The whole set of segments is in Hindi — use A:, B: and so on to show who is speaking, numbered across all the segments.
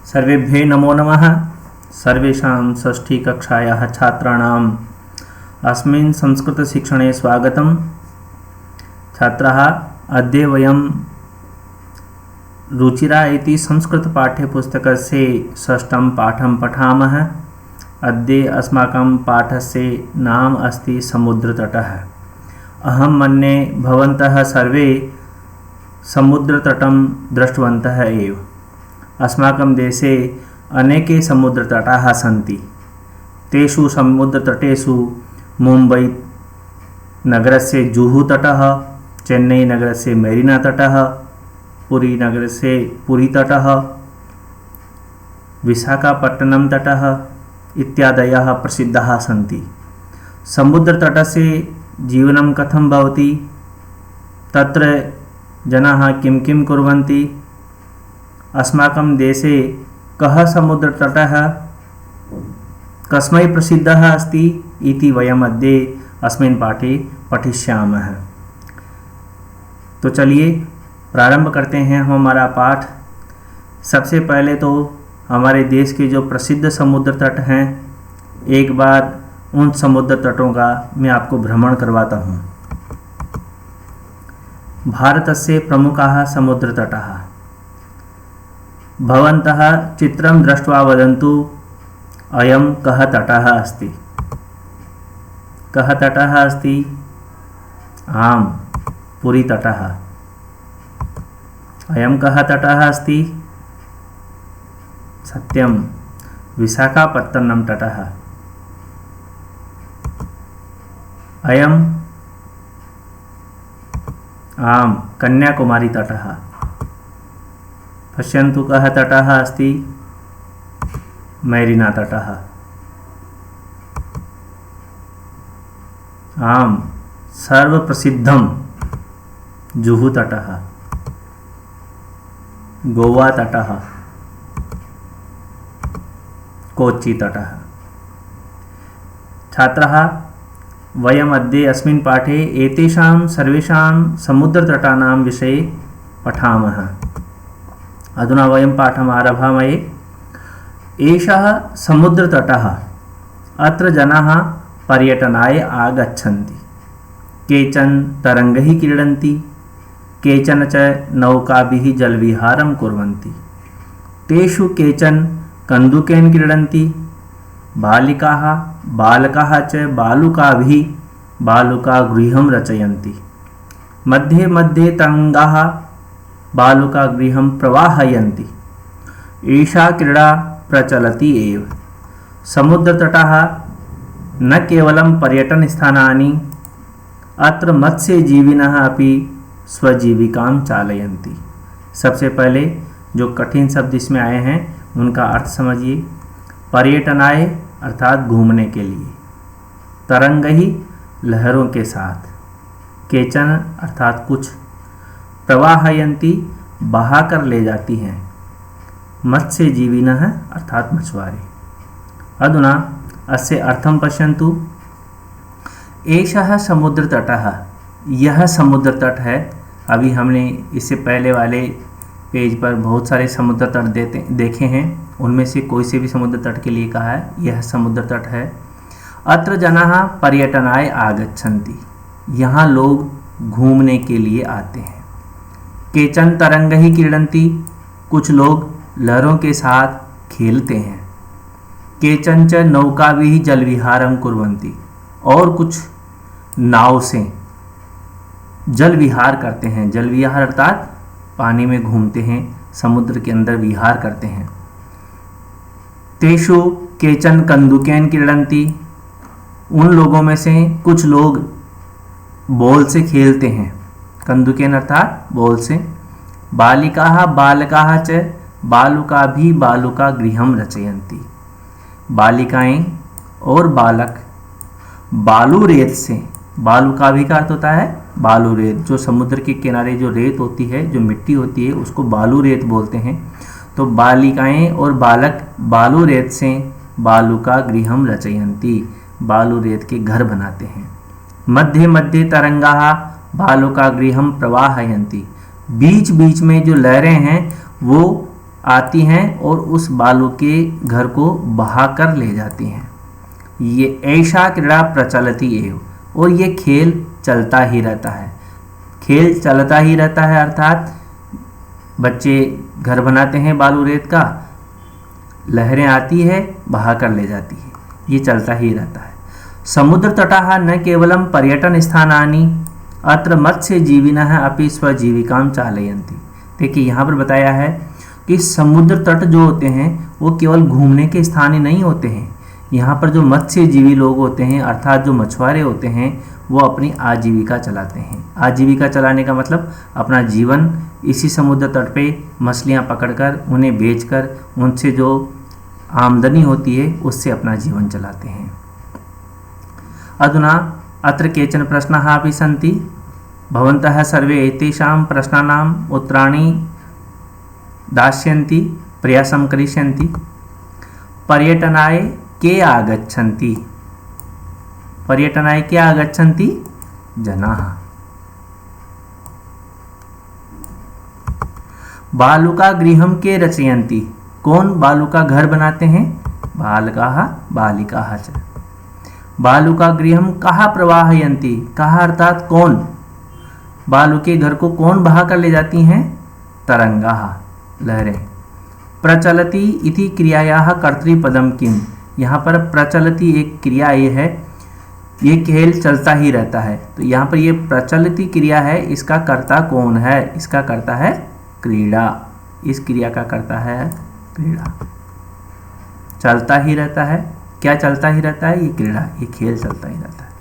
A: सर्वेभ्ये नमो नमः। सर्वेषां षष्ठीकक्षायाः छात्राणाम् अस्मिन् संस्कृतशिक्षणे स्वागतम्। छात्राः, अद्य वयं रुचिरा इति संस्कृतपाठ्यपुस्तकस्य षष्ठं पाठं पठामः। अद्य अस्माकं पाठस्य नाम अस्ति समुद्रतटः। अहं मन्ये भवन्तः सर्वे समुद्रतटं दृष्टवन्तः एव। अस्माकं देशे अनेके समुद्रतटाः सन्ति। तेषु समुद्रतटेषु मुम्बै नगरस्य जुहू तटः, चेन्नई नगरस्य मेरिना तटः, पुरी नगरस्य पुरी तटः, विशाखापट्टनम तटः इत्यादयः प्रसिद्धाः सन्ति। समुद्रतटस्य जीवनं कथं भवति, तत्र जनाः किं किं कुर्वन्ति, अस्माकं देशे कः समुद्रतटः कस्मै प्रसिद्धः अस्ति इति वयम् अद्य अस्मिन् पाठे पठिष्यामः। तो चलिए प्रारंभ करते हैं हम हमारा पाठ। सबसे पहले तो हमारे देश के जो प्रसिद्ध समुद्र तट हैं, एक बार उन समुद्र तटों का मैं आपको भ्रमण करवाता हूँ। भारतस्य प्रमुखाः समुद्रतटाः। भवन्तः चित्रं दृष्ट्वा वदन्तु अयं कः तटः अस्ति। कः तटः अस्ति? आम्, पुरी तटः। अयं कः तटः अस्ति? सत्यं, विशाखापट्टनम तटः। अयं आम्, कन्याकुमारी तटः। पश्यन्तु कः तटः अस्ति? मेरिना तटः। आम्, सर्वप्रसिद्धं जुहू तटः, गोवा तटः, कोच्चि तटः। छात्राः, वयम् अद्य अस्मिन् पाठे एतेषां सर्वेषां समुद्रतटानां विषये पठामः। अधुना वयं पाठम् आरभामहे। एषः समुद्रतटः, अत्र जनाः पर्यटनाय आगच्छन्ति। केचन तरङ्गैः क्रीडन्ति, केचन च नौकाभिः जलविहारं कुर्वन्ति। तेषु केचन कन्दुकेन क्रीडन्ति। बालिकाः बालकाः च बालुकाभिः बालुकागृहं रचयन्ति। मध्ये मध्ये तरङ्गाः बालुकागृहं प्रवाहयन्ति। एषा क्रीडा प्रचलति एव। समुद्रतटाः न केवलं पर्यटनस्थानानि, अत्र मत्स्यजीविनः अपि स्वजीविकां चालयन्ति। सबसे पहले जो कठिन शब्द इसमें आए हैं उनका अर्थ समझिए। पर्यटनाय अर्थात घूमने के लिए, तरंगहि लहरों के साथ, केचन अर्थात कुछ, प्रवाहयन्ति बहाकर ले जाती हैं, मत्स्यजीविनः अर्थात मछुआरे। अधुना अस्य अर्थं पश्यन्तु। एषः समुद्रतटः, यह समुद्र तट है। अभी हमने इससे पहले वाले पेज पर बहुत सारे समुद्र तट देखे हैं, उनमें से कोई से भी समुद्र तट के लिए कहा है, यह समुद्र तट है। अत्र जनाः पर्यटनाय आगच्छन्ति, यहाँ लोग घूमने के लिए आते हैं। केचन तरङ्गैः क्रीडन्ति, कुछ लोग लहरों के साथ खेलते हैं। केचन च नौकाभिः जलविहारं कुर्वन्ति, और कुछ नाव से जल विहार करते हैं। जल विहार अर्थात पानी में घूमते हैं, समुद्र के अंदर विहार करते हैं। तेषु केचन कन्दुकेन क्रीडन्ति, उन लोगों में से कुछ लोग बॉल से खेलते हैं। कन्दुकेन अर्थात बॉल से। बालिकाः बालकाः च बालुकाभिः बालुकागृहं रचयन्ति। बालिकाएं और बालक बालू रेत से, बालुकाभिः का अर्थ होता है बालू रेत, जो समुद्र के किनारे जो रेत होती है, जो मिट्टी होती है, उसको बालू रेत बोलते हैं। तो बालिकाएं और बालक बालू रेत से बालुकागृहं रचयन्ति, बालू रेत के घर बनाते हैं। मध्ये मध्ये तरंगाः बालुकागृहं प्रवाहयन्ति, बीच बीच में जो लहरें हैं वो आती हैं और उस बालू के घर को बहा कर ले जाती हैं। ये ऐसा क्रीड़ा प्रचलती एव, और ये खेल चलता ही रहता है। खेल चलता ही रहता है अर्थात बच्चे घर बनाते हैं बालू रेत का, लहरें आती है बहा कर ले जाती है, ये चलता ही रहता है। समुद्र तटाः न केवलं पर्यटन स्थानानि अत्र मत्स्य जीविनः अपि स्वजीविकां चालयन्ति। देखिए यहाँ पर बताया है कि समुद्र तट जो होते हैं वो केवल घूमने के स्थान ही नहीं होते हैं। यहाँ पर जो मत्स्य जीवी लोग होते हैं अर्थात जो मछुआरे होते हैं वो अपनी आजीविका चलाते हैं। आजीविका चलाने का मतलब अपना जीवन इसी समुद्र तट पे मछलियाँ पकड़कर उन्हें बेचकर उनसे जो आमदनी होती है उससे अपना जीवन चलाते हैं। अधुना अत्र केचन प्रश्नाः अपि सन्ति। भवन्तः सर्वे एतेषां प्रश्नानाम् उत्तराणि दास्यन्ति, प्रयासं करिष्यन्ति। पर्यटनाय के आगच्छन्ति? पर्यटनाय के आगच्छन्ति? जनाः। बालुका गृहं के रचयन्ति? कौन बालुका घर बनाते हैं? बालकाः बालिकाः च। बालुका गृहं कः प्रवाहयन्ति? कः अर्थात कौन? बालू के घर को कौन बहा कर ले जाती हैं? तरंगाः लहरें। प्रचलति इति क्रियायाः कर्तृपदम किम? यहाँ पर प्रचलति एक क्रिया ये है, ये खेल चलता ही रहता है। तो यहाँ पर ये प्रचलति क्रिया है, इसका कर्ता कौन है? इसका कर्ता है क्रीड़ा। इस क्रिया का कर्ता है क्रीड़ा। चलता ही रहता है। क्या चलता ही रहता है? ये क्रीड़ा, ये खेल चलता ही रहता है।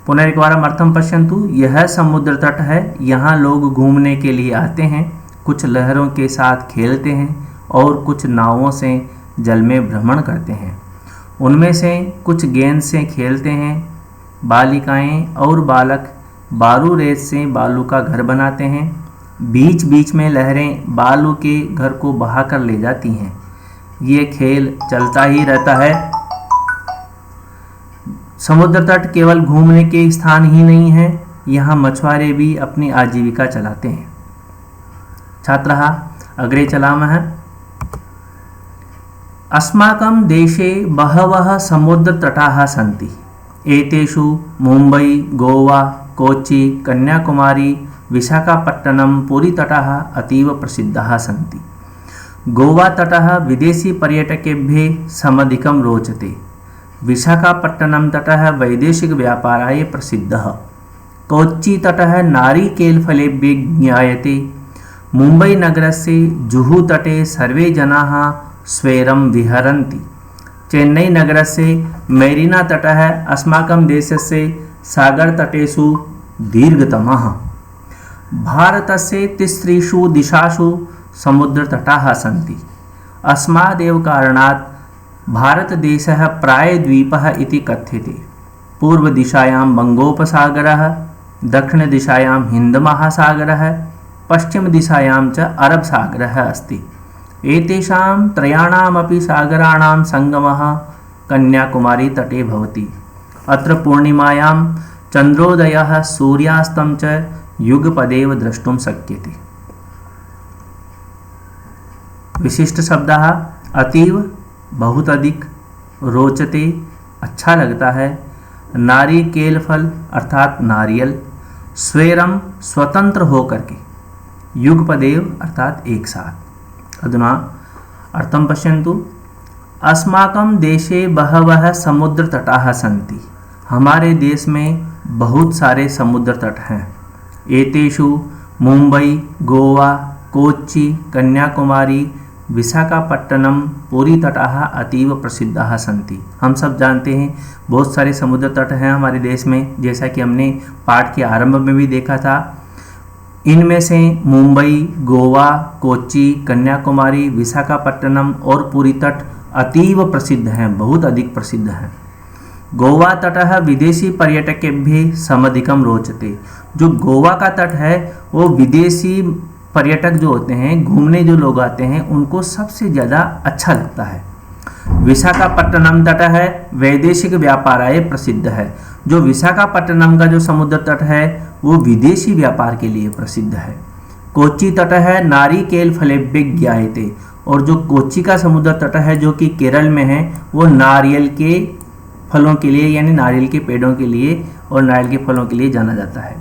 A: पुनरेकवारम अर्थम पश्यन्तु। यह समुद्र तट है, यहाँ लोग घूमने के लिए आते हैं, कुछ लहरों के साथ खेलते हैं और कुछ नावों से जल में भ्रमण करते हैं। उनमें से कुछ गेंद से खेलते हैं। बालिकाएं और बालक बालू रेत से बालू का घर बनाते हैं। बीच बीच में लहरें बालू के घर को बहा कर ले जाती हैं। ये खेल चलता ही रहता है। समुद्र तट केवल घूमने के स्थान ही नहीं है, यहाँ मछुआरे भी अपनी आजीविका चलाते हैं। छात्रः अग्रे चलामः। अस्माकं देशे बहवः समुद्रतटाः सन्ति। एतेषु मुम्बै, गोवा, कोच्चि, कन्याकुमारी, विशाखापट्टनम, पुरीतटाः अतीव प्रसिद्धाः सन्ति। गोवा तटः विदेशी पर्यटकेभ्यः समधिकं रोचते। विशाखापट्टनम तटः वैदेशिक व्यापाराय प्रसिद्धः। कोच्चि तटः नारिकेलफलेभ्यः ज्ञायते। मुम्बै नगरस्य जुहू तटे सर्वे जनाः स्वैरं विहरन्ति। चेन्नई नगरस्य मेरीना तटः अस्माकं देशस्य सागरतटेषु दीर्घतमः। भारतस्य तिस्त्रिषु दिशासु समुद्रतटाः सन्ति। अस्मादेव कारणात् भारतदेशः प्रायद्वीपः इति कथ्यते। पूर्वदिशायां बंगोपसागरः, दक्षिणदिशायां हिन्दमहासागरः, पश्चिमदिशायां च अरब सागरः अस्ति। एतेषां त्रयाणामपि सागराणां संगमः कन्याकुमारी तटे भवति। अत्र पूर्णिमायां चंद्रोदयः सूर्यास्तं च युगपदेव द्रष्टुं शक्यते। विशिष्ट शब्दः अतीव, बहुत अधिक, रोचते, अच्छा लगता है, नारिकेल फल अर्थात नारियल, स्वैरम स्वतंत्र होकर के, युगपदेव अर्थात एक साथ। अधुना अर्थम पश्यन्तु। अस्माकं देशे बहवः समुद्र तटाः सन्ति। हमारे देश में बहुत सारे समुद्र तट हैं। एतेषु मुंबई, गोवा, कोच्चि, कन्याकुमारी, विशाखापट्टनम, पुरी तटाः अतीव प्रसिद्धाः सन्ति। हम सब जानते हैं बहुत सारे समुद्र तट हैं हमारे देश में, जैसा कि हमने पाठ के आरंभ में भी देखा था। इनमें से मुंबई, गोवा, कोच्चि, कन्याकुमारी, विशाखापट्टनम और पुरी तट अतीव प्रसिद्ध हैं, बहुत अधिक प्रसिद्ध हैं। गोवा तटः विदेशी पर्यटकेभ्यः समधिकं रोचते। जो गोवा का तट है वो विदेशी पर्यटक जो होते हैं, घूमने जो लोग आते हैं, उनको सबसे ज़्यादा अच्छा लगता है। विशाखापट्टनम तट है वैदेशिक व्यापाराय प्रसिद्ध है। जो विशाखापट्टनम का जो समुद्र तट है वो विदेशी व्यापार के लिए प्रसिद्ध है। कोच्चि तट है नारिकेल फलेभ्यः ज्ञायते। और जो कोच्चि का समुद्र तट है जो कि केरल में है, वो नारियल के फलों के लिए यानी नारियल के पेड़ों के लिए और नारियल के फलों के लिए जाना जाता है।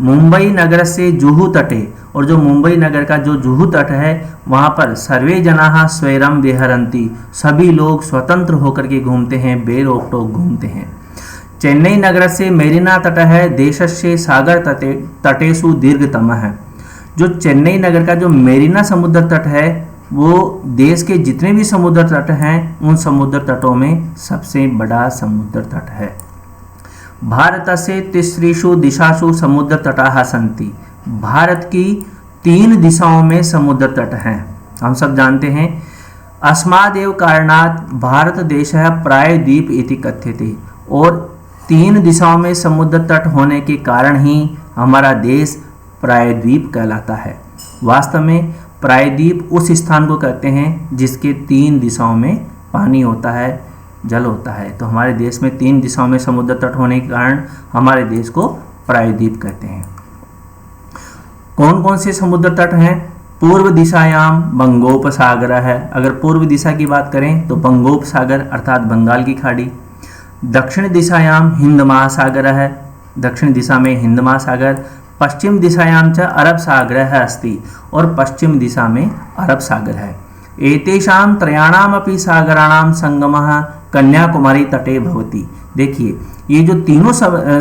A: मुंबई नगर से जुहू तटे, और जो मुंबई नगर का जो जुहू तट है वहाँ पर सर्वे जनाः स्वैरम विहरन्ति, सभी लोग स्वतंत्र होकर के घूमते हैं, बेरोक टोक घूमते हैं। चेन्नई नगर से मेरिना तट है देशस्य सागर तटेषु दीर्घतमः, जो चेन्नई नगर का जो मेरिना समुद्र तट है वो देश के जितने भी समुद्र तट हैं उन समुद्र तटों में सबसे बड़ा समुद्र तट है। भारतस्य तिसृषु दिशासु समुद्र तटाः सन्ति, भारत की 3 दिशाओं में समुद्र तट हैं। हम सब जानते हैं अस्मादेव कारणात् भारत देशः प्रायद्वीप इति कथ्यते, और 3 दिशाओं में समुद्र तट होने के कारण ही हमारा देश प्रायद्वीप कहलाता है। वास्तव में प्रायद्वीप उस स्थान को कहते हैं जिसके 3 दिशाओं में पानी होता है, जल होता है। तो हमारे देश में 3 दिशाओं में समुद्र तट होने के कारण हमारे देश को प्रायद्वीप कहते हैं। कौन कौन से समुद्र तट हैं? पूर्व दिशायाम बंगोपसागर है, अगर पूर्व दिशा की बात करें तो बंगोपसागर अर्थात बंगाल की खाड़ी। दक्षिण दिशायाम हिंद महासागर है, दक्षिण दिशा में हिंद महासागर। पश्चिम दिशायां च अरब सागरः अस्ति, और पश्चिम दिशा में अरब सागर है। एतेषां त्रयाणामपि सागराणां संगमः कन्याकुमारी तटे भवति। देखिए ये जो तीनों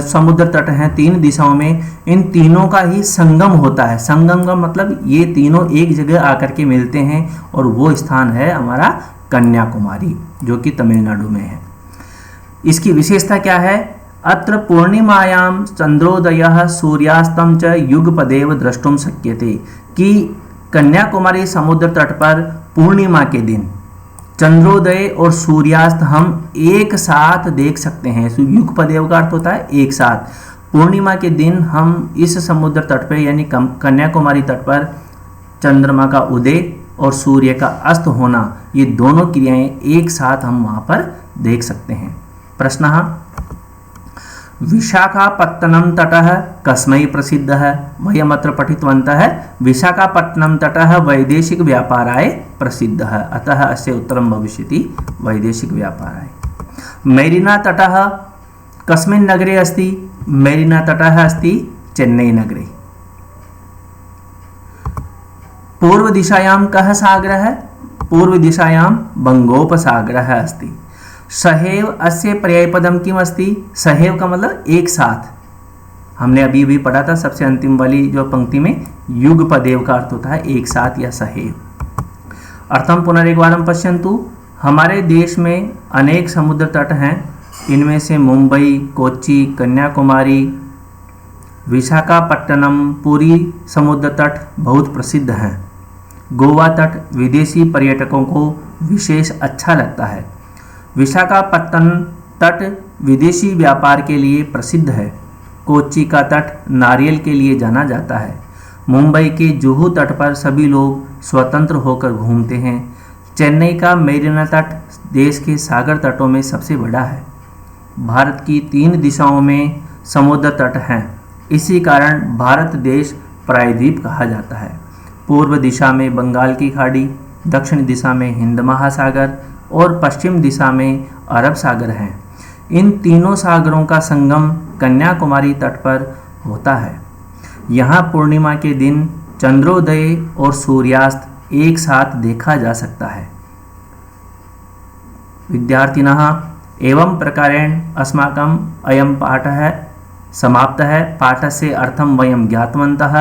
A: समुद्र तट हैं 3 दिशाओं में, इन तीनों का ही संगम होता है। संगम का मतलब ये तीनों एक जगह आकर के मिलते हैं, और वो स्थान है हमारा कन्याकुमारी जो कि तमिलनाडु में है। इसकी विशेषता क्या है? अत्र पूर्णिमायां चंद्रोदयः सूर्यास्तं च युगपदेव द्रष्टुम शक्यते, कि कन्याकुमारी समुद्र तट पर पूर्णिमा के दिन चंद्रोदय और सूर्यास्त हम एक साथ देख सकते हैं। युगपदेव का अर्थ होता है एक साथ। पूर्णिमा के दिन हम इस समुद्र तट पर यानी कन्याकुमारी तट पर चंद्रमा का उदय और सूर्य का अस्त होना, ये दोनों क्रियाएं एक साथ हम वहाँ पर देख सकते हैं। प्रश्नः विशाखापत्तनम तटः कस्मै प्रसिद्धः? वयमत्र पठितवन्तः विशाखापत्तनम तटः वैदेशिक व्यापाराय प्रसिद्धः, अतः अस्य उत्तरं भविष्यति वैदेशिक व्यापाराय। मेरिना तटः कस्मिन् नगरे अस्ति? मेरिना तटः अस्ति चेन्नई नगरे। पूर्व दिशायां कः सागरः? पूर्व दिशायां बंगोपसागरः अस्ति। सहैव अस्य पर्यायपदम किम अस्ति? सहैव का मतलब एक साथ। हमने अभी भी पढ़ा था सबसे अंतिम वाली जो पंक्ति में युगपदेव का अर्थ होता है एक साथ या सहैव। अर्थम पुनरेकवारं पश्यन्तु, हमारे देश में अनेक समुद्र तट हैं। इनमें से मुंबई, कोच्चि, कन्याकुमारी, विशाखापट्टनम, पुरी समुद्र तट बहुत प्रसिद्ध हैं। गोवा तट विदेशी पर्यटकों को विशेष अच्छा लगता है। विशाखापत्तनम तट विदेशी व्यापार के लिए प्रसिद्ध है। कोच्चि का तट नारियल के लिए जाना जाता है। मुंबई के जुहू तट पर सभी लोग स्वतंत्र होकर घूमते हैं। चेन्नई का मेरिना तट देश के सागर तटों में सबसे बड़ा है। भारत की 3 दिशाओं में समुद्र तट हैं, इसी कारण भारत देश प्रायद्वीप कहा जाता है। पूर्व दिशा में बंगाल की खाड़ी, दक्षिण दिशा में हिंद महासागर और पश्चिम दिशा में अरब सागर हैं। इन तीनों सागरों का संगम कन्याकुमारी तट पर होता है। यहाँ पूर्णिमा के दिन चंद्रोदय और सूर्यास्त एक साथ देखा जा सकता है। विद्यार्थिनः एवं प्रकारेण अस्माकं अयं पाठः समाप्तः। पाठस्य अर्थं वयं ज्ञातवन्तः।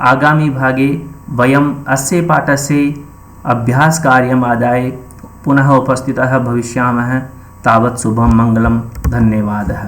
A: आगामी भागे वयम् अस्य पाठस्य अभ्यासकार्यम् आदाय पुनः उपस्थितः भविष्यामः। तावत् शुभं मंगलम। धन्यवादः।